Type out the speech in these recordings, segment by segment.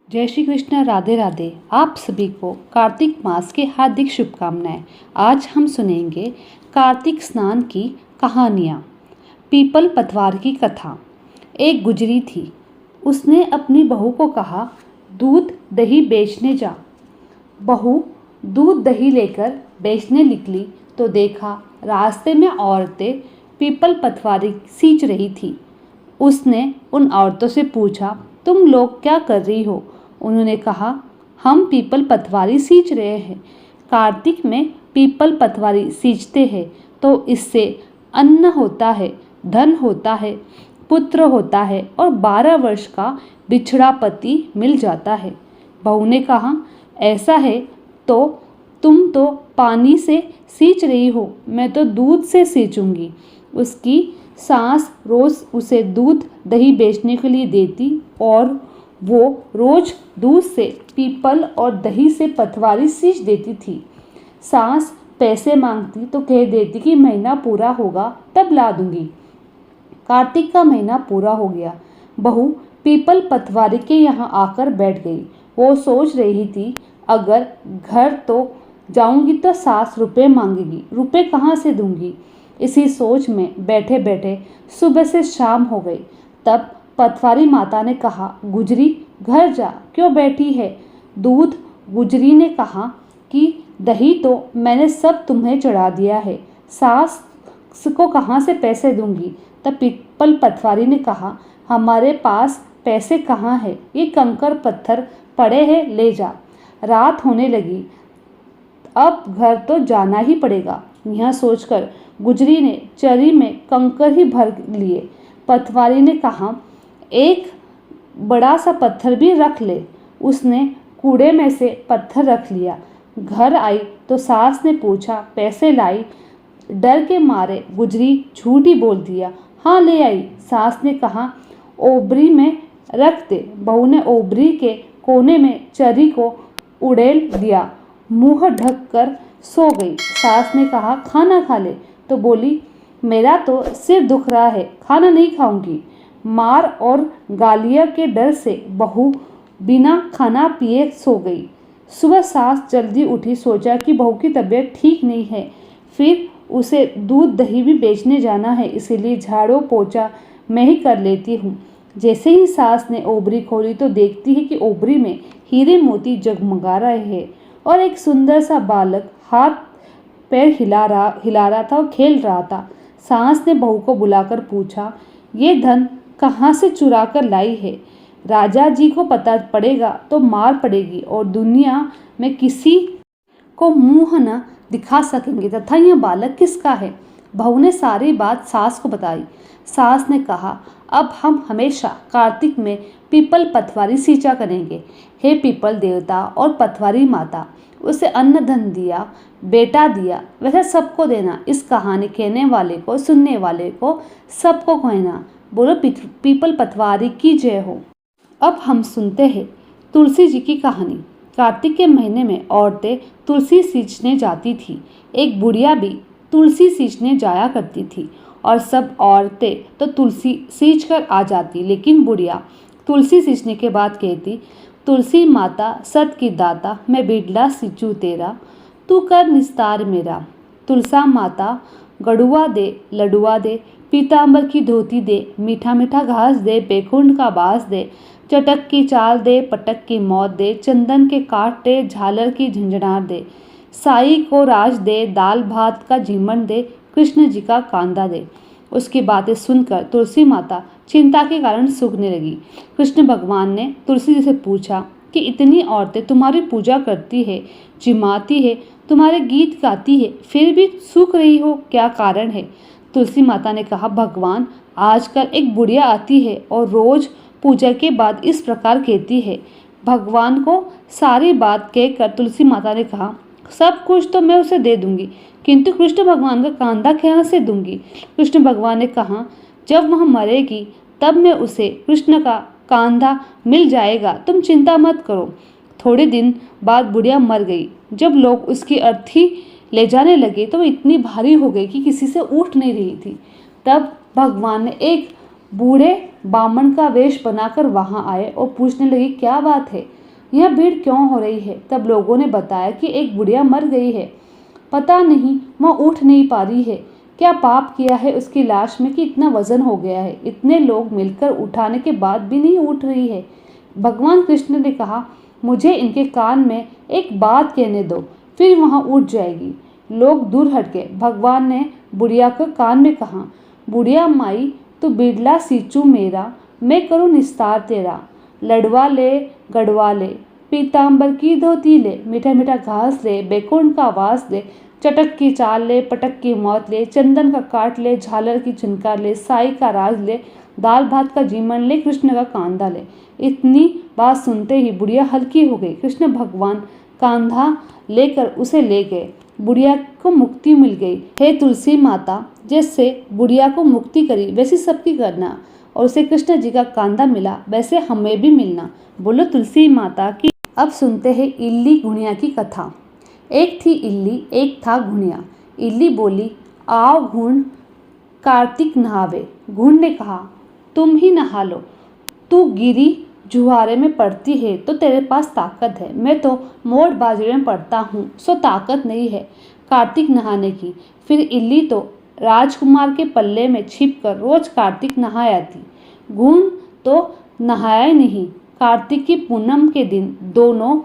जय श्री कृष्ण, राधे राधे। आप सभी को कार्तिक मास की हार्दिक शुभकामनाएं। आज हम सुनेंगे कार्तिक स्नान की कहानियाँ। पीपल पतवार की कथा। एक गुजरी थी। उसने अपनी बहू को कहा, दूध दही बेचने जा। बहू दूध दही लेकर बेचने निकली तो देखा रास्ते में औरतें पीपल पतवारी सींच रही थी। उसने उन औरतों से पूछा, तुम लोग क्या कर रही हो? उन्होंने कहा, हम पीपल पतवारी सींच रहे हैं। कार्तिक में पीपल पतवारी सींचते हैं तो इससे अन्न होता है, धन होता है, पुत्र होता है और 12 वर्ष का बिछड़ा पति मिल जाता है। बहू ने कहा, ऐसा है तो तुम तो पानी से सींच रही हो, मैं तो दूध से सींचूंगी। उसकी सास रोज उसे दूध दही बेचने के लिए देती और वो रोज दूध से पीपल और दही से पतवारी सींच देती थी। सास पैसे मांगती तो कह देती कि महीना पूरा होगा तब ला दूंगी। कार्तिक का महीना पूरा हो गया। बहू पीपल पतवारी के यहाँ आकर बैठ गई। वो सोच रही थी, अगर घर तो जाऊंगी तो सास रुपए मांगेगी, रुपए कहाँ से दूंगी। इसी सोच में बैठे बैठे सुबह से शाम हो गई। तब पतवारी माता ने कहा, गुजरी घर जा, क्यों बैठी है? दूध। गुजरी ने कहा कि दही तो मैंने सब तुम्हें चढ़ा दिया है, सास को कहाँ से पैसे दूंगी। तब पीपल पतवारी ने कहा, हमारे पास पैसे कहाँ है, ये कंकड़ पत्थर पड़े हैं, ले जा। रात होने लगी, अब घर तो जाना ही पड़ेगा। यह सोचकर गुजरी ने चरी में कंकड़ ही भर लिए। पतवारी ने कहा, एक बड़ा सा पत्थर भी रख ले। उसने कूड़े में से पत्थर रख लिया। घर आई तो सास ने पूछा, पैसे लाई? डर के मारे गुजरी झूठ ही बोल दिया, हाँ ले आई। सास ने कहा, ओबरी में रख दे। बहू ने ओबरी के कोने में चरी को उड़ेल दिया। मुंह ढक कर सो गई। सास ने कहा, खाना खा ले। तो बोली, मेरा तो सिर दुख रहा है, खाना नहीं खाऊंगी। मार और गालियाँ के डर से बहू बिना खाना पिए सो गई। सुबह सास जल्दी उठी, सोचा कि बहू की तबीयत ठीक नहीं है, फिर उसे दूध दही भी बेचने जाना है, इसीलिए झाड़ू पोछा मैं ही कर लेती हूँ। जैसे ही सास ने ओबरी खोली तो देखती है कि ओबरी में हीरे मोती जगमगा रहे हैं और एक सुंदर सा बालक हाथ पैर हिला रहा था और खेल रहा था। सास ने बहू को बुलाकर पूछा, ये धन कहाँ से चुरा कर लाई है? राजा जी को पता पड़ेगा तो मार पड़ेगी और दुनिया में किसी को मुंह न दिखा सकेंगे तथा यह बालक किसका है? बहू ने सारी बात सास को बताई। सास ने कहा, अब हम हमेशा कार्तिक में पीपल पतवारी सींचा करेंगे। हे पीपल देवता और पतवारी माता, उसे अन्न धन दिया, बेटा दिया, वैसे सबको देना। इस कहानी कहने वाले को, सुनने वाले को, सबको कहना, बोलो पीपल पतवारी की जय हो। अब हम सुनते हैं तुलसी जी की कहानी। कार्तिक के महीने में औरतें तुलसी सींचने जाती थी। एक बुढ़िया भी तुलसी सींचने जाया करती थी और सब औरतें तो तुलसी सींच कर आ जाती, लेकिन बुढ़िया तुलसी सींचने के बाद कहती, तुलसी माता सत की दाता, मैं बिडला सींचू तेरा, तू कर निस्तार मेरा। तुलसा माता गड़ुआ दे, लडुआ दे, पीतांबर की धोती दे, मीठा मीठा घास दे, बेखुंड का बांस दे, चटक की चाल दे, पटक की मौत दे, चंदन के काट दे, झालर की झंझनार दे, साई को राज दे, दाल भात का झीमन दे, कृष्ण जी का कांदा दे। उसकी बातें सुनकर तुलसी माता चिंता के कारण सूखने लगी। कृष्ण भगवान ने तुलसी जी से पूछा कि इतनी औरतें तुम्हारी पूजा करती है, जिमाती है, तुम्हारे गीत गाती है, फिर भी सूख रही हो, क्या कारण है? तुलसी माता ने कहा, भगवान, आजकल एक बुढ़िया आती है और रोज पूजा के बाद इस प्रकार कहती है। भगवान को सारी बात कहकर तुलसी माता ने कहा, सब कुछ तो मैं उसे दे दूंगी, किंतु कृष्ण भगवान का कांधा कहाँ से दूंगी? कृष्ण भगवान ने कहा, जब वह मरेगी तब मैं उसे कृष्ण का कांधा मिल जाएगा, तुम चिंता मत करो। थोड़े दिन बाद बुढ़िया मर गई। जब लोग उसकी अर्थी ले जाने लगे तो वो इतनी भारी हो गई कि किसी से उठ नहीं रही थी। तब भगवान ने एक बूढ़े बामण का वेश बनाकर वहां आए और पूछने लगे, क्या बात है? यह भीड़ क्यों हो रही है? तब लोगों ने बताया कि एक बुढ़िया मर गई है, पता नहीं वह उठ नहीं पा रही है। क्या पाप किया है उसकी लाश में कि इतना वजन हो गया है, इतने लोग मिलकर उठाने के बाद भी नहीं उठ रही है। भगवान कृष्ण ने कहा, मुझे इनके कान में एक बात कहने दो, फिर वहाँ उठ जाएगी। लोग दूर हट गए। भगवान ने बुढ़िया को कान में कहा, बुढ़िया माई तू बिड़ला सींचू मेरा, मैं करूँ निस्तार तेरा। लड़वा ले गढ़वा ले, पीताम्बर की धोती ले, मीठा मीठा घास ले, बैकुंठ का वास ले, चटक की चाल ले, पटक की मौत ले, चंदन का काट ले, झालर की झनकार ले, साई का राज ले, दाल भात का जीमन ले, कृष्ण का कांधा ले। इतनी बात सुनते ही बुढ़िया हल्की हो गई। कृष्ण भगवान कांधा लेकर उसे ले गए। बुढ़िया को मुक्ति मिल गई। हे तुलसी माता, जैसे बुढ़िया को मुक्ति करी वैसी सबकी करना, और उसे कृष्ण जी का कांधा मिला वैसे हमें भी मिलना। बोलो तुलसी माता की। अब सुनते हैं इल्ली घुड़िया की कथा। एक थी इल्ली, एक था घुड़िया। इल्ली बोली, आओ घुड़, कार्तिक नहावे। घुड़ ने कहा, तुम ही नहा लो, तू गिरी जुहारे में पड़ती है तो तेरे पास ताकत है, मैं तो मोट बाजरे में पड़ता हूँ, सो ताकत नहीं है कार्तिक नहाने की। फिर इल्ली तो राजकुमार के पल्ले में छिपकर रोज कार्तिक नहाया आती। घुड़ तो नहाया ही नहीं। कार्तिक की पूनम के दिन दोनों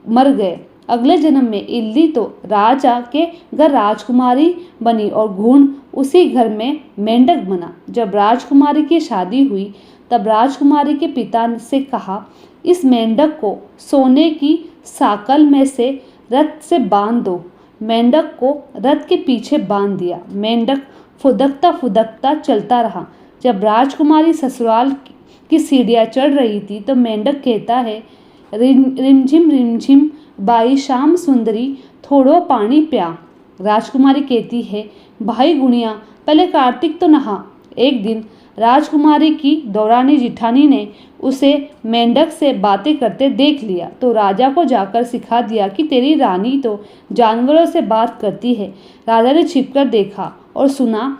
मर गए। अगले जन्म में इल्ली तो राजा के घर राजकुमारी बनी और घुड़ उसी घर में मेंढक बना। जब राजकुमारी की शादी हुई तब राजकुमारी के पिता से कहा, इस मेंढक को सोने की साकल में से रथ से बांध दो। मेंढक को रथ के पीछे बांध दिया। मेंढक फुदकता फुदकता चलता रहा। जब राजकुमारी ससुराल की सीढ़ियाँ चढ़ रही थी तो मेंढक कहता है, रिमझिम रिमझिम बाई शाम सुंदरी, थोड़ो पानी प्या। राजकुमारी कहती है, भाई गुड़िया, पहले कार्तिक तो नहा। एक दिन राजकुमारी की दौरानी जिठानी ने उसे मेंढक से बातें करते देख लिया तो राजा को जाकर सिखा दिया कि तेरी रानी तो जानवरों से बात करती है। राजा ने छिपकर देखा और सुना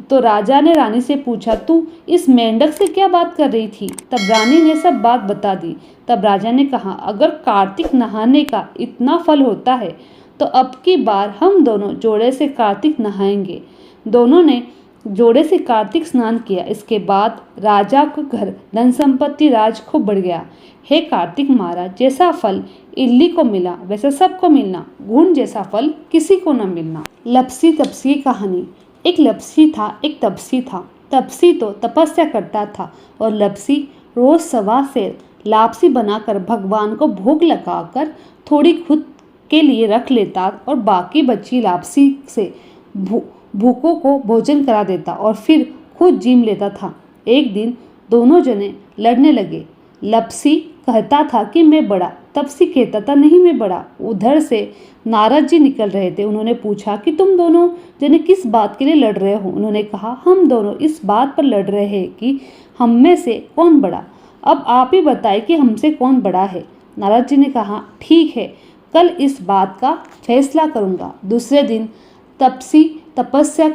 तो राजा ने रानी से पूछा, तू इस मेंढक से क्या बात कर रही थी? तब रानी ने सब बात बता दी। तब राजा ने कहा, अगर कार्तिक नहाने का इतना फल होता है तो अब की बार हम दोनों जोड़े से कार्तिक नहाएंगे। दोनों ने जोड़े से कार्तिक स्नान किया। इसके बाद राजा को घर धन संपत्ति राज खूब बढ़ गया। हे कार्तिक महाराज, जैसा फल इल्ली को मिला वैसा सबको मिलना, घुड़ जैसा फल किसी को न मिलना। लपसी तपसी कहानी। एक लपसी था, एक तपसी था। तपसी तो तपस्या करता था और लपसी रोज सवा सेर लापसी बनाकर भगवान को भोग लगाकर थोड़ी खुद के लिए रख लेता और बाकी बची लापसी से भूखों को भोजन करा देता और फिर खुद जीम लेता था। एक दिन दोनों जने लड़ने लगे। लपसी कहता था कि मैं बड़ा, तपसी कहता था नहीं मैं बड़ा। उधर से नारद जी निकल रहे थे। उन्होंने पूछा कि तुम दोनों जने किस बात के लिए लड़ रहे हो? उन्होंने कहा, हम दोनों इस बात पर लड़ रहे हैं कि हम में से कौन बड़ा। अब आप ही बताएं कि हमसे कौन बड़ा है। नारद जी ने कहा, ठीक है, कल इस बात का फैसला करूँगा। दूसरे दिन तपसी तपस्या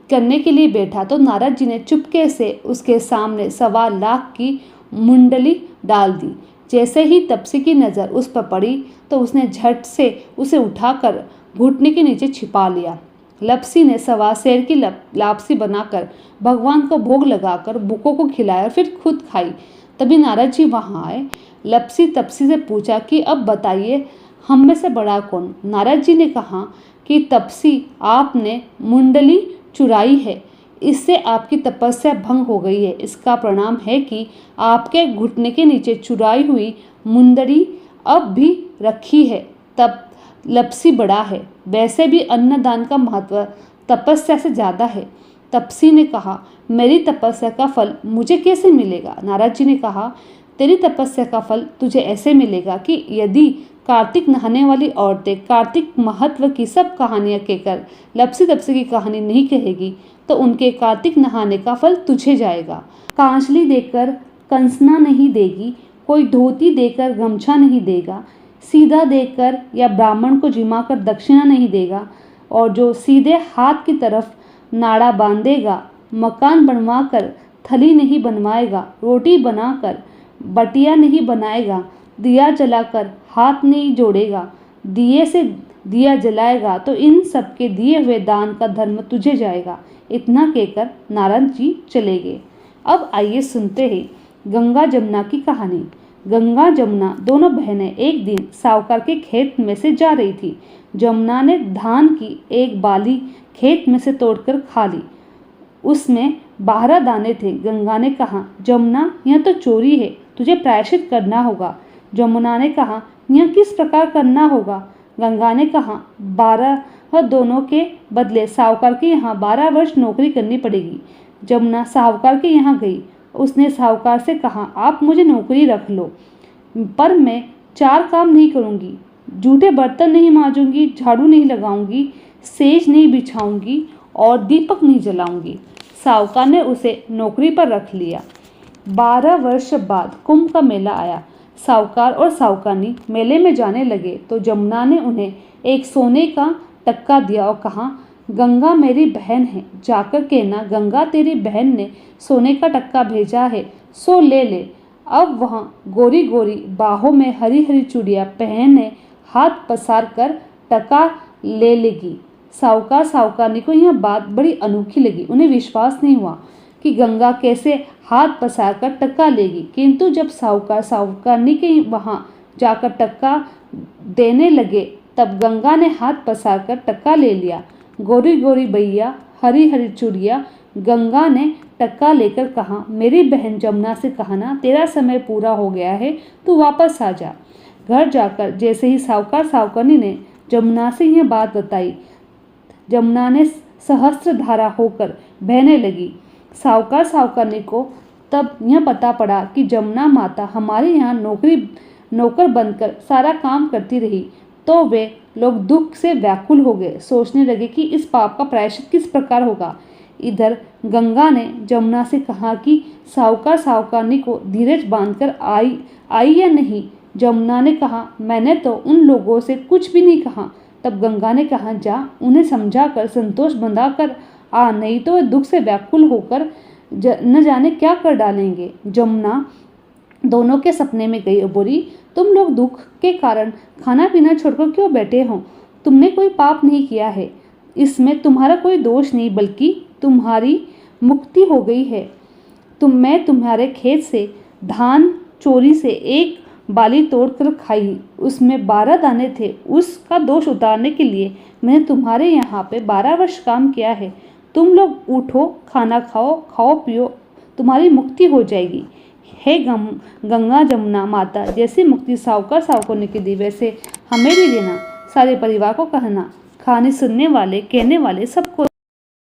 करने के लिए बैठा तो नारद जी ने चुपके से उसके सामने 1.25 लाख की मुंडली डाल दी। जैसे ही तपसी की नज़र उस पर पड़ी तो उसने झट से उसे उठाकर घुटने के नीचे छिपा लिया। लपसी ने 1.25 सेर की लापसी बनाकर भगवान को भोग लगाकर भूखों को खिलाया और फिर खुद खाई। तभी नारद जी वहाँ आए। लपसी तपसी से पूछा कि अब बताइए हम में से बड़ा कौन? नारद जी ने कहा कि तपसी, आपने मुंडली चुराई है, इससे आपकी तपस्या भंग हो गई है। इसका परिणाम है कि आपके घुटने के नीचे चुराई हुई मुंदरी अब भी रखी है। तब लपसी बड़ा है। वैसे भी अन्नदान का महत्व तपस्या से ज़्यादा है। तपसी ने कहा, मेरी तपस्या का फल मुझे कैसे मिलेगा? नारद जी ने कहा, तेरी तपस्या का फल तुझे ऐसे मिलेगा कि यदि कार्तिक नहाने वाली औरतें कार्तिक महत्व की सब कहानियाँ कहकर लपसी तपसी की कहानी नहीं कहेगी तो उनके कार्तिक नहाने का फल तुझे जाएगा। कांचली देकर कंसना नहीं देगी, कोई धोती देकर गमछा नहीं देगा, सीधा देकर या ब्राह्मण को जिमाकर दक्षिणा नहीं देगा, और जो सीधे हाथ की तरफ नाड़ा बांधेगा, मकान बनवाकर थली नहीं बनवाएगा, रोटी बनाकर बटिया नहीं बनाएगा, दिया जलाकर हाथ नहीं जोड़ेगा, दिए से दिया जलाएगा तो इन सबके दिए हुए दान का धर्म तुझे जाएगा। इतना कहकर नारद जी चले गए। अब आइए सुनते हैं गंगा जमुना की कहानी। गंगा जमुना दोनों बहनें एक दिन साहूकार के खेत में से जा रही थी। जमुना ने धान की एक बाली खेत में से तोड़कर खा ली। उसमें 12 दाने थे। गंगा ने कहा, जमुना यह तो चोरी है, तुझे प्रायश्चित करना होगा। जमुना ने कहा, यह किस प्रकार करना होगा? गंगा ने कहा, 12 दोनों के बदले साहूकार के यहाँ 12 वर्ष नौकरी करनी पड़ेगी। जमुना साहूकार के यहाँ गई। उसने साहूकार से कहा, आप मुझे नौकरी रख लो, पर मैं 4 काम नहीं करूँगी। जूठे बर्तन नहीं मांजूंगी, झाड़ू नहीं लगाऊंगी, सेज नहीं बिछाऊंगी और दीपक नहीं जलाऊंगी। साहूकार ने उसे नौकरी पर रख लिया। 12 वर्ष बाद कुंभ का मेला आया। साहूकार और साहूकारनी मेले में जाने लगे तो जमुना ने उन्हें एक सोने का टक्का दिया और कहा, गंगा मेरी बहन है, जाकर कहना गंगा तेरी बहन ने सोने का टक्का भेजा है, सो ले ले। अब वह गोरी गोरी बाहों में हरी हरी चूड़ियाँ पहने हाथ पसार कर टका ले लेगी। साहूकार साहूकारनी को यह बात बड़ी अनोखी लगी। उन्हें विश्वास नहीं हुआ कि गंगा कैसे हाथ पसार कर टक्का लेगी, किंतु जब साहूकार साहूकारनी के वहाँ जाकर टक्का देने लगे तब गंगा ने हाथ पसार कर टक्का ले लिया। गोरी गोरी बैया, हरी हरी चूड़ियाँ। गंगा ने टक्का लेकर कहा, मेरी बहन जमुना से कहना तेरा समय पूरा हो गया है, तू वापस आ जा। घर जाकर जैसे ही साहूकार साहूकारनी ने जमुना से यह बात बताई, जमुना ने सहस्त्र धारा होकर बहने लगी। साहूकार साहूकारनी को तब यह पता पड़ा कि जमुना माता हमारे यहाँ नौकर बनकर सारा काम करती रही, तो वे लोग दुख से व्याकुल हो गए। सोचने लगे कि इस पाप का प्रायश्चित किस प्रकार होगा। इधर गंगा ने जमुना से कहा कि साहूकार साहूकारनी को धीरज बांधकर आई या नहीं। जमुना ने कहा, मैंने तो उन लोगों से कुछ भी नहीं कहा। तब गंगा ने कहा, जा उन्हें समझाकर संतोष बंधाकर आ, नहीं तो वे दुख से व्याकुल होकर न जाने क्या कर डालेंगे। जमुना दोनों के सपने में गई और बोली, तुम लोग दुख के कारण खाना पीना छोड़कर क्यों बैठे हो? तुमने कोई पाप नहीं किया है, इसमें तुम्हारा कोई दोष नहीं, बल्कि तुम्हारी मुक्ति हो गई है। मैं तुम्हारे खेत से धान चोरी से एक बाली तोड़कर खाई, उसमें 12 दाने थे। उसका दोष उतारने के लिए मैंने तुम्हारे यहाँ पे 12 वर्ष काम किया है। तुम लोग उठो, खाना खाओ, खाओ पियो, तुम्हारी मुक्ति हो जाएगी। हे गंगा जमुना माता, जैसी मुक्ति साहूकार साहूकारनी की दी वैसे हमें भी देना। सारे परिवार को कहना, कहानी सुनने वाले कहने वाले सबको